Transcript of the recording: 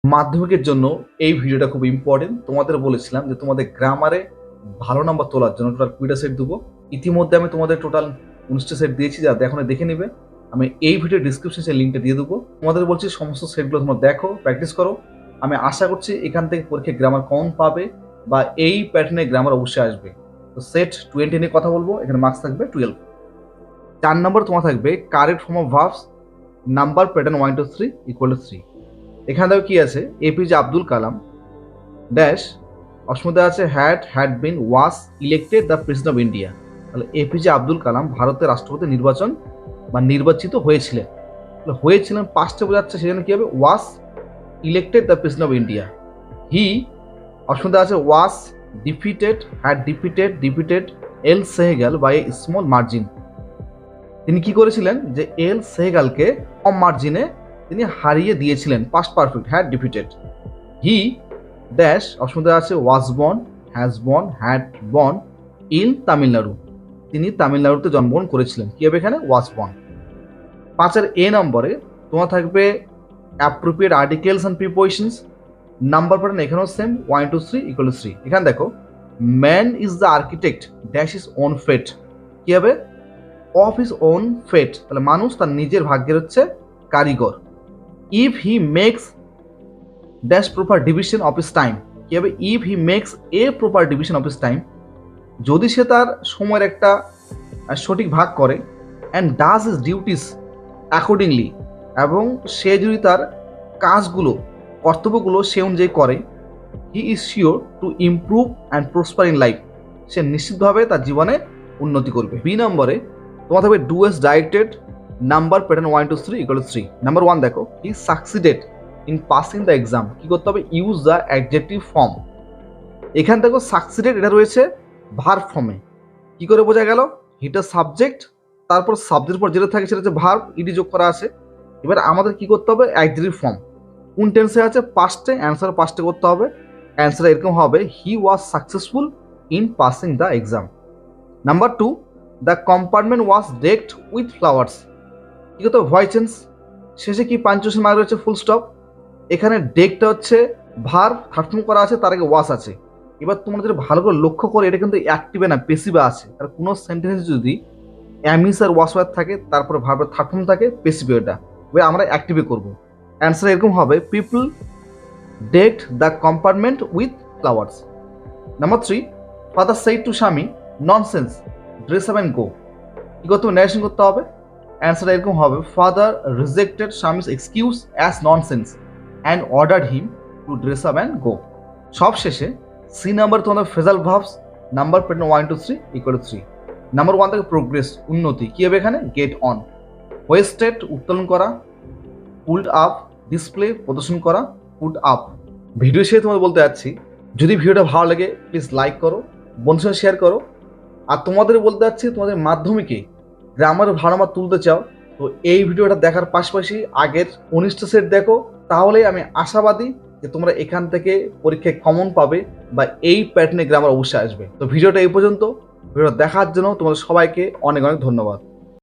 মাধ্যমিকের জন্য এই ভিডিওটা খুব ইম্পর্টেন্ট। তোমাদের বলেছিলাম যে তোমাদের গ্রামারে ভালো নাম্বার তোলার জন্য টোটাল 20টা সেট দেবো। ইতিমধ্যে আমি তোমাদের টোটাল 19টা সেট দিয়েছি, যা এখন দেখে নেবে। আমি এই ভিডিও ডিসক্রিপশনে লিঙ্কটা দিয়ে দেবো। তোমাদের বলছি সমস্ত সেটগুলো তোমরা দেখো, প্র্যাকটিস করো। আমি আশা করছি এখান থেকে পরীক্ষায় গ্রামার কমন পাবে বা এই প্যাটার্নে গ্রামার অবশ্যই আসবে। তো সেট 20 নিয়ে কথা বলবো। এখানে মার্কস থাকবে 12। 4 নম্বর তোমার থাকবে correct form of verbs number pattern 1 to 3 equal to 3। এখানে দেখো কি আছে, এপিজে আব্দুল কালাম ড্যাশ অসমতে আছে had been was elected the president of India. তাহলে এপিজে আব্দুল কালাম ভারতের রাষ্ট্রপতি নির্বাচিত হয়েছিলেন পাস্টে বোঝাচ্ছে, সেজন্য কি হবে was elected the president of India. He অসমতে আছে was defeated L Sehgal by a small margin. তিনি কি করেছিলেন যে এল সেহেগালকে কম মার্জিনে তিনি হারিয়ে দিয়েছিলেন। Past perfect had defeated. He dash অসমতে আছে was born had born in Tamil Nadu. তিনি তামিলনাড়ুতে জন্মগ্রহণ করেছিলেন। কি হবে এখানে ওয়াজ বর্ন। 5 এ নম্বরে তোমার থাকবে appropriate articles and prepositions number pattern এখানেও সেম 1 to 3 ইকুয়াল টু 3। এখানে দেখো man is the architect dash is own fate. কি হবে অফ ইজ ওন ফেট, তাহলে মানুষ তার নিজের ভাগ্যের হচ্ছে কারিগর। If he makes dash proper division of his time. কি হবে if he makes a proper division of his time, যদি সে তার সময়ের একটা সঠিক ভাগ করে, and does his duties accordingly, এবং সে যদি তার কাজগুলো কর্তব্যগুলো সে অনুযায়ী করে, he is sure to improve and prosper in life, সে নিশ্চিতভাবে তার জীবনে উন্নতি করবে। বি নম্বরে তোমার থাকবে do as directed number pattern 1 to 3 equal to 3। Number 1 দেখো হি succeeded in passing the exam. কি করতে হবে ইউজ দ্য অ্যাডজেক্টিভ ফর্ম। এখান দেখো সাকসিডেড এটা রয়েছে ভার্ব ফর্মে। কি করে বোঝা গেল হিটা সাবজেক্ট, তারপর সাবজেক্টের পর যেটা থাকে সেটা হচ্ছে ভার্ব, ইডি যোগ করা আছে। এবার আমাদের কি করতে হবে অ্যাডজেক্টিভ ফর্ম। কোন টেন্সে আছে পাস্টে, অ্যান্সার পাস্টে করতে হবে। অ্যান্সার এরকম হবে he was successful in passing the exam. Number 2 the compartment was decked with flowers. কি করতে হবে ভয়েস চেঞ্জ, শেষে কি পাঞ্চুয়েশন মার্ক রয়েছে ফুল স্টপ। এখানে ডেকটা হচ্ছে ভার্ব, থার্ড ফর্ম করা আছে, তার আগে ওয়াজ আছে। এবার তোমরা যদি ভালো করে লক্ষ্য করে এটা কিন্তু অ্যাক্টিভে না পেসিভে আছে। আর কোনো সেন্টেন্স যদি অ্যামিস আর ওয়াজ ওয়ার থাকে, তারপরে ভার্বের থার্ড ফর্ম থাকে, পেসিভে এটা এবার আমরা অ্যাক্টিভে করবো। অ্যান্সার এরকম হবে people decked the compartment with flowers. Number 3 father said to Swami nonsense dress up and go. কি করতে হবে ন্যারেশন করতে হবে। অ্যান্সার এরকম হবে father rejected Swami's excuse as nonsense and ordered him to dress up and go. সব শেষে সি নাম্বার তোমাদের phrasal verbs number pattern 1 to 3 equal to 3। Number 1 থেকে প্রোগ্রেস উন্নতি। কি হবে এখানে গেট অন। হোয়েস্টেড উত্তোলন করা, পুলড আপ ডিসপ্লে প্রদর্শন করা, পুট আপ। ভিডিও শেষে তোমাদের বলতে যাচ্ছি যদি ভিডিওটা ভালো লাগে প্লিজ লাইক করো, বন্ধুর সঙ্গে শেয়ার করো। আর তোমাদের বলতে যাচ্ছি তোমাদের মাধ্যমিকে গ্রামার ভালো নাম্বার তুলতে চাও তো এই ভিডিওটা দেখার পাশাপাশি আগের 19টা সেট দেখো, তাহলে আমি আশাবাদী যে তোমরা এখান থেকে পরীক্ষায় কমন পাবে বা এই প্যাটার্নে গ্রামার অবশ্যই আসবে। তো ভিডিওটা এই পর্যন্ত। ভিডিওটা দেখার জন্য তোমাদের সবাইকে অনেক অনেক ধন্যবাদ।